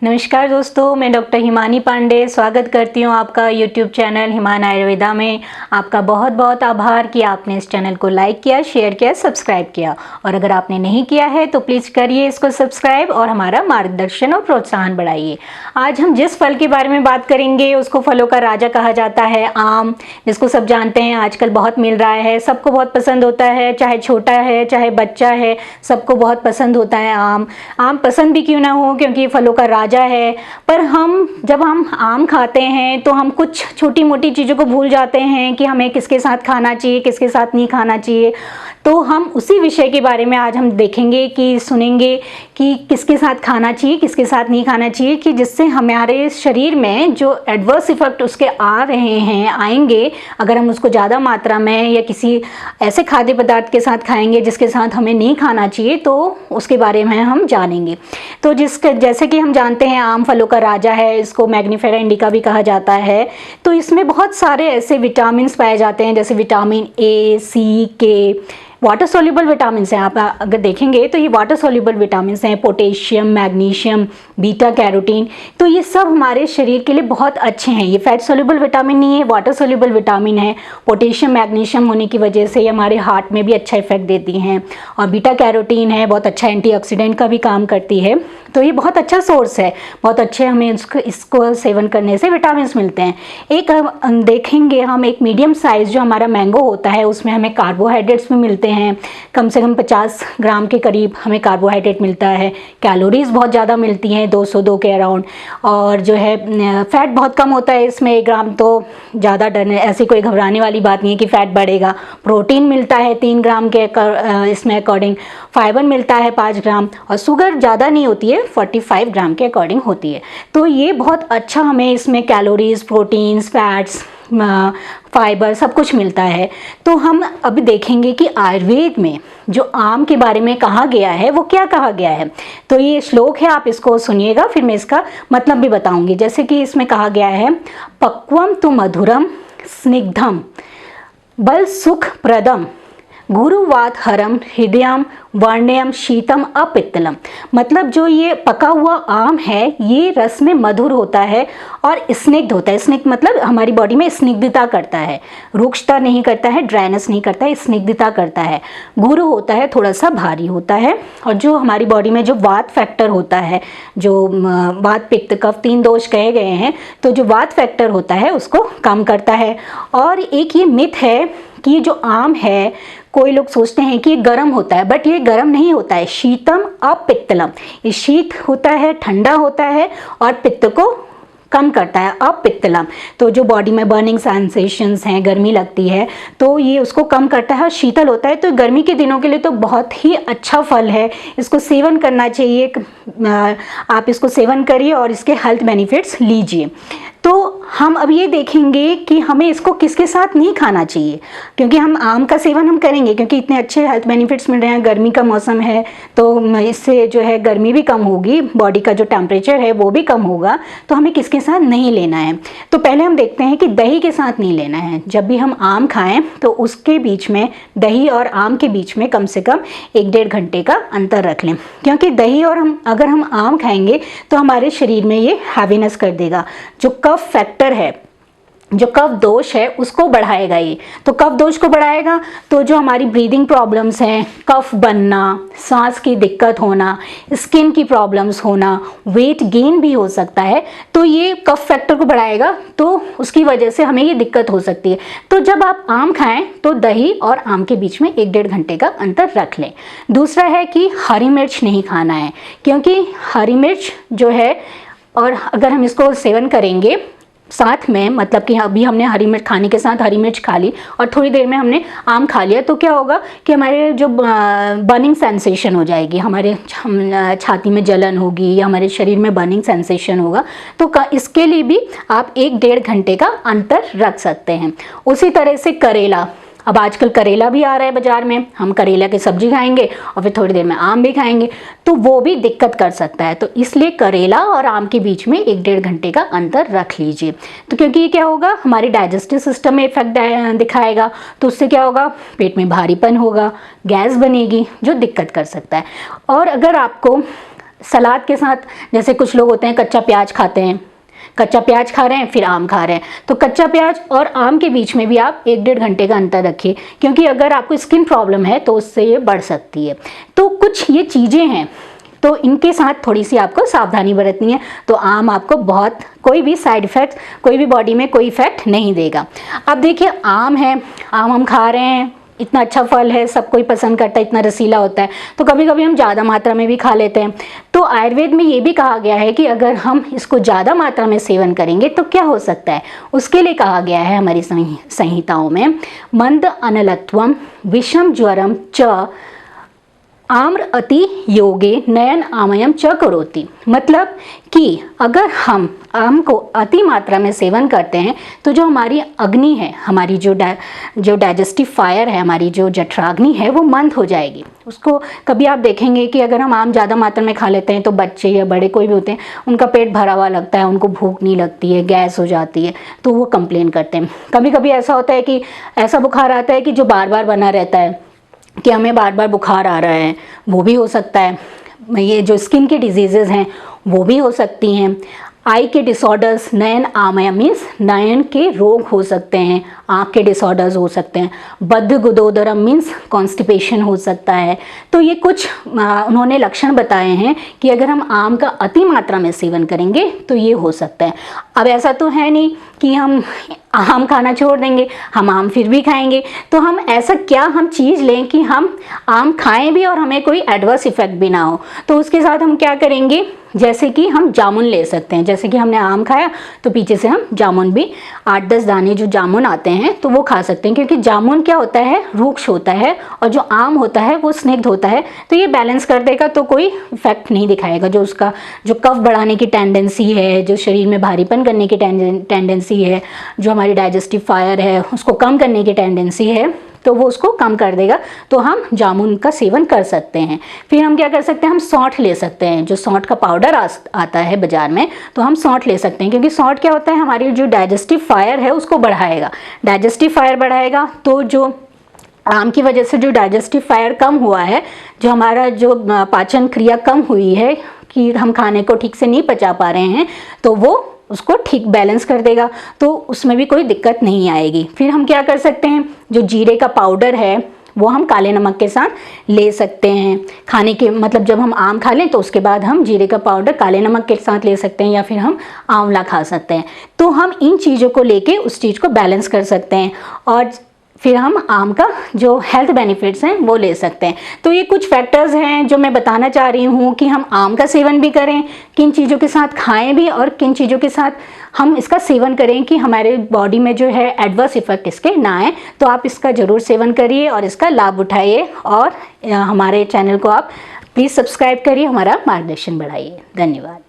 नमस्कार दोस्तों, मैं डॉक्टर हिमानी पांडे स्वागत करती हूँ आपका यूट्यूब चैनल हिमान आयुर्वेदा में। आपका बहुत बहुत आभार कि आपने इस चैनल को लाइक किया, शेयर किया, सब्सक्राइब किया। और अगर आपने नहीं किया है तो प्लीज़ करिए इसको सब्सक्राइब और हमारा मार्गदर्शन और प्रोत्साहन बढ़ाइए। आज हम जिस फल के बारे में बात करेंगे उसको फलों का राजा कहा जाता है, आम, जिसको सब जानते हैं। आजकल बहुत मिल रहा है, सबको बहुत पसंद होता है, चाहे छोटा है चाहे बच्चा है, सबको बहुत पसंद होता है आम। आम पसंद भी क्यों ना हो, क्योंकि फलों का राजा है। पर जब हम आम खाते हैं तो हम कुछ छोटी मोटी चीज़ों को भूल जाते हैं कि हमें किसके साथ खाना चाहिए, किसके साथ नहीं खाना चाहिए। तो हम उसी विषय के बारे में आज हम देखेंगे कि सुनेंगे कि किसके साथ खाना चाहिए, किसके साथ नहीं खाना चाहिए, कि जिससे हमारे शरीर में जो एडवर्स इफेक्ट उसके आ रहे हैं, आएंगे, अगर हम उसको ज़्यादा मात्रा में या किसी ऐसे खाद्य पदार्थ के साथ खाएंगे जिसके साथ हमें नहीं खाना चाहिए, तो उसके बारे में हम जानेंगे। तो जैसे कि हम जानते हैं आम फलों का राजा है, इसको मैग्नीफेरा इंडिका भी कहा जाता है। तो इसमें बहुत सारे ऐसे विटामिन पाए जाते हैं, जैसे विटामिन ए, सी, के, वाटर सोल्यूबल विटामिन हैं। आप अगर देखेंगे तो ये वाटर सोल्यूबल विटामिन हैं, पोटेशियम, मैग्नीशियम, बीटा कैरोटीन। तो ये सब हमारे शरीर के लिए बहुत अच्छे हैं। ये फैट सोल्यूबल विटामिन नहीं है, वाटर सोल्यूबल विटामिन है। पोटेशियम, मैग्नीशियम होने की वजह से ये हमारे हार्ट में भी अच्छा इफेक्ट देती हैं। और बीटा कैरोटीन है, बहुत अच्छा एंटीऑक्सीडेंट का भी काम करती है। तो ये बहुत अच्छा सोर्स है, बहुत अच्छे हमें इसको सेवन करने से विटामिन मिलते हैं। एक देखेंगे हम, एक मीडियम साइज जो हमारा मैंगो होता है उसमें हमें कार्बोहाइड्रेट्स भी मिलते हैं। कम से कम 50 ग्राम के करीब हमें कार्बोहाइड्रेट मिलता है। कैलोरीज बहुत ज़्यादा मिलती हैं, 202 के अराउंड। और जो है फैट बहुत कम होता है इसमें, 1 ग्राम तो ज़्यादा डरने ऐसी कोई घबराने वाली बात नहीं है कि फ़ैट बढ़ेगा। प्रोटीन मिलता है 3 ग्राम के इसमें अकॉर्डिंग। फाइबर मिलता है 5 ग्राम। और शुगर ज़्यादा नहीं होती है, 45 ग्राम के अकॉर्डिंग होती है। तो ये बहुत अच्छा हमें इसमें कैलोरीज, प्रोटीन्स, फैट्स, फाइबर सब कुछ मिलता है। तो हम अब देखेंगे कि आयुर्वेद में जो आम के बारे में कहा गया है वो क्या कहा गया है। तो ये श्लोक है, आप इसको सुनिएगा, फिर मैं इसका मतलब भी बताऊंगी। जैसे कि इसमें कहा गया है, पक्वम तु मधुरम स्निग्धम बल सुख प्रदम गुरुवात हरम हृदयम वर्ण्यम शीतम अपित्तलम। मतलब जो ये पका हुआ आम है ये रस में मधुर होता है और स्निग्ध होता है। स्निग्ध मतलब हमारी बॉडी में स्निग्धता करता है, रुक्षता नहीं करता है, ड्राइनेस नहीं करता है, स्निग्धता करता है। गुरु होता है, थोड़ा सा भारी होता है। और जो हमारी बॉडी में जो वात फैक्टर होता है, जो वात पित्त कफ 3 दोष कहे गए हैं, तो जो वात फैक्टर होता है उसको कम करता है। और एक ये मिथ है कि जो आम है, कोई लोग सोचते हैं कि ये गर्म होता है, बट ये गर्म नहीं होता है। शीतम अपित्तलम, ये शीत होता है, ठंडा होता है और पित्त को कम करता है, अपित्तलम। तो जो बॉडी में बर्निंग सेंसेशंस हैं, गर्मी लगती है, तो ये उसको कम करता है और शीतल होता है। तो गर्मी के दिनों के लिए तो बहुत ही अच्छा फल है, इसको सेवन करना चाहिए। आप इसको सेवन करिए और इसके हेल्थ बेनिफिट्स लीजिए। तो हम अब ये देखेंगे कि हमें इसको किसके साथ नहीं खाना चाहिए, क्योंकि हम आम का सेवन हम करेंगे क्योंकि इतने अच्छे हेल्थ बेनिफिट्स मिल रहे हैं। गर्मी का मौसम है तो इससे जो है गर्मी भी कम होगी, बॉडी का जो टेम्परेचर है वो भी कम होगा। तो हमें किसके साथ नहीं लेना है, तो पहले हम देखते हैं कि दही के साथ नहीं लेना है। जब भी हम आम खाएं तो उसके बीच में, दही और आम के बीच में कम से कम 1-1.5 घंटे का अंतर रख लें, क्योंकि दही और अगर हम आम खाएंगे तो हमारे शरीर में ये हैवीनेस कर देगा। जो कफ फैक्टर है, जो कफ दोष है उसको बढ़ाएगा ये। तो कफ दोष को बढ़ाएगा तो जो हमारी ब्रीदिंग प्रॉब्लम्स हैं, कफ बनना, सांस की दिक्कत होना, स्किन की प्रॉब्लम्स होना, वेट गेन भी हो सकता है, तो ये कफ फैक्टर को बढ़ाएगा। तो उसकी वजह से हमें ये दिक्कत हो सकती है। तो जब आप आम खाएं तो दही और आम के बीच में 1-1.5 घंटे का अंतर रख लें। दूसरा है कि हरी मिर्च नहीं खाना है, क्योंकि हरी मिर्च जो है, और अगर हम इसको सेवन करेंगे साथ में, मतलब कि अभी हमने हरी मिर्च खाने के साथ हरी मिर्च खा ली और थोड़ी देर में हमने आम खा लिया, तो क्या होगा कि हमारे जो बर्निंग सेंसेशन हो जाएगी, हमारे छाती में जलन होगी या हमारे शरीर में बर्निंग सेंसेशन होगा। तो इसके लिए भी आप 1-1.5 घंटे का अंतर रख सकते हैं। उसी तरह से करेला, अब आजकल करेला भी आ रहा है बाजार में, हम करेला की सब्जी खाएंगे और फिर थोड़ी देर में आम भी खाएंगे, तो वो भी दिक्कत कर सकता है। तो इसलिए करेला और आम के बीच में 1-1.5 घंटे का अंतर रख लीजिए। तो क्योंकि ये क्या होगा, हमारे डाइजेस्टिव सिस्टम में इफेक्ट दिखाएगा, तो उससे क्या होगा, पेट में भारीपन होगा, गैस बनेगी, जो दिक्कत कर सकता है। और अगर आपको सलाद के साथ, जैसे कुछ लोग होते हैं कच्चा प्याज खाते हैं, कच्चा प्याज खा रहे हैं फिर आम खा रहे हैं, तो कच्चा प्याज और आम के बीच में भी आप 1-1.5 घंटे का अंतर रखिए, क्योंकि अगर आपको स्किन प्रॉब्लम है तो उससे ये बढ़ सकती है। तो कुछ ये चीज़ें हैं, तो इनके साथ थोड़ी सी आपको सावधानी बरतनी है। तो आम आपको बहुत कोई भी साइड इफ़ेक्ट, कोई भी बॉडी में कोई इफ़ेक्ट नहीं देगा। अब देखिए आम है, आम हम खा रहे हैं, इतना अच्छा फल है, सब कोई पसंद करता है, इतना रसीला होता है, तो कभी कभी हम ज़्यादा मात्रा में भी खा लेते हैं। तो आयुर्वेद में ये भी कहा गया है कि अगर हम इसको ज़्यादा मात्रा में सेवन करेंगे तो क्या हो सकता है, उसके लिए कहा गया है हमारी संहिताओं में, मंद अनलत्वम विषम ज्वरम च आम्र अति योगे नयन आमयम च करोति। मतलब कि अगर हम आम को अति मात्रा में सेवन करते हैं तो जो हमारी अग्नि है, हमारी जो डाइजेस्टिव फायर है, हमारी जो जठराग्नि है, वो मंद हो जाएगी। उसको कभी आप देखेंगे कि अगर हम आम ज़्यादा मात्रा में खा लेते हैं तो बच्चे या बड़े कोई भी होते हैं, उनका पेट भरा हुआ लगता है, उनको भूख नहीं लगती है, गैस हो जाती है, तो वो कंप्लेन करते हैं। कभी कभी ऐसा होता है कि ऐसा बुखार आता है कि जो बार बार बना रहता है, कि हमें बार बार बुखार आ रहा है, वो भी हो सकता है। ये जो स्किन के डिजीज़ेज हैं वो भी हो सकती हैं। आई के डिसऑर्डर्स, नयन आमय मीन्स नयन के रोग हो सकते हैं, आँख के डिसऑर्डर्स हो सकते हैं। बद्ध गुदोदरम मीन्स कॉन्स्टिपेशन हो सकता है। तो ये कुछ उन्होंने लक्षण बताए हैं कि अगर हम आम का अति मात्रा में सेवन करेंगे तो ये हो सकता है। अब ऐसा तो है नहीं कि हम आम खाना छोड़ देंगे, हम आम फिर भी खाएंगे। तो हम ऐसा क्या हम चीज़ लें कि हम आम खाएं भी और हमें कोई एडवर्स इफेक्ट भी ना हो। तो उसके साथ हम क्या करेंगे, जैसे कि हम जामुन ले सकते हैं। जैसे कि हमने आम खाया तो पीछे से हम जामुन भी 8-10 दाने जो जामुन आते हैं तो वो खा सकते हैं, क्योंकि जामुन क्या होता है, रूक्ष होता है, और जो आम होता है वो स्निग्ध होता है। तो ये बैलेंस कर देगा, तो कोई इफेक्ट नहीं दिखाएगा। जो उसका जो कफ बढ़ाने की टेंडेंसी है, जो शरीर में भारीपन करने की टेंडेंसी है, जो हमारी डाइजेस्टिव फायर है उसको कम करने की टेंडेंसी है, तो वो उसको कम कर देगा। तो हम जामुन का सेवन कर सकते हैं। फिर हम क्या कर सकते हैं, हम सौंठ ले सकते हैं। जो सौंठ का पाउडर आता है बाजार में, तो हम सौंठ ले सकते हैं, क्योंकि सौंठ क्या होता है, हमारी जो डाइजेस्टिव फायर है उसको बढ़ाएगा। डाइजेस्टिव फायर बढ़ाएगा तो जो आम की वजह से जो डाइजेस्टिव फायर कम हुआ है, जो हमारा जो पाचन क्रिया कम हुई है कि हम खाने को ठीक से नहीं पचा पा रहे हैं, तो वो उसको ठीक बैलेंस कर देगा, तो उसमें भी कोई दिक्कत नहीं आएगी। फिर हम क्या कर सकते हैं, जो जीरे का पाउडर है वो हम काले नमक के साथ ले सकते हैं। खाने के मतलब जब हम आम खा लें तो उसके बाद हम जीरे का पाउडर काले नमक के साथ ले सकते हैं, या फिर हम आंवला खा सकते हैं। तो हम इन चीज़ों को लेके उस चीज़ को बैलेंस कर सकते हैं, और फिर हम आम का जो हेल्थ बेनिफिट्स हैं वो ले सकते हैं। तो ये कुछ फैक्टर्स हैं जो मैं बताना चाह रही हूँ कि हम आम का सेवन भी करें, किन चीज़ों के साथ खाएं भी, और किन चीज़ों के साथ हम इसका सेवन करें कि हमारे बॉडी में जो है एडवर्स इफेक्ट इसके ना आए। तो आप इसका ज़रूर सेवन करिए और इसका लाभ उठाइए, और हमारे चैनल को आप प्लीज़ सब्सक्राइब करिए, हमारा मार्गदर्शन बढ़ाइए। धन्यवाद।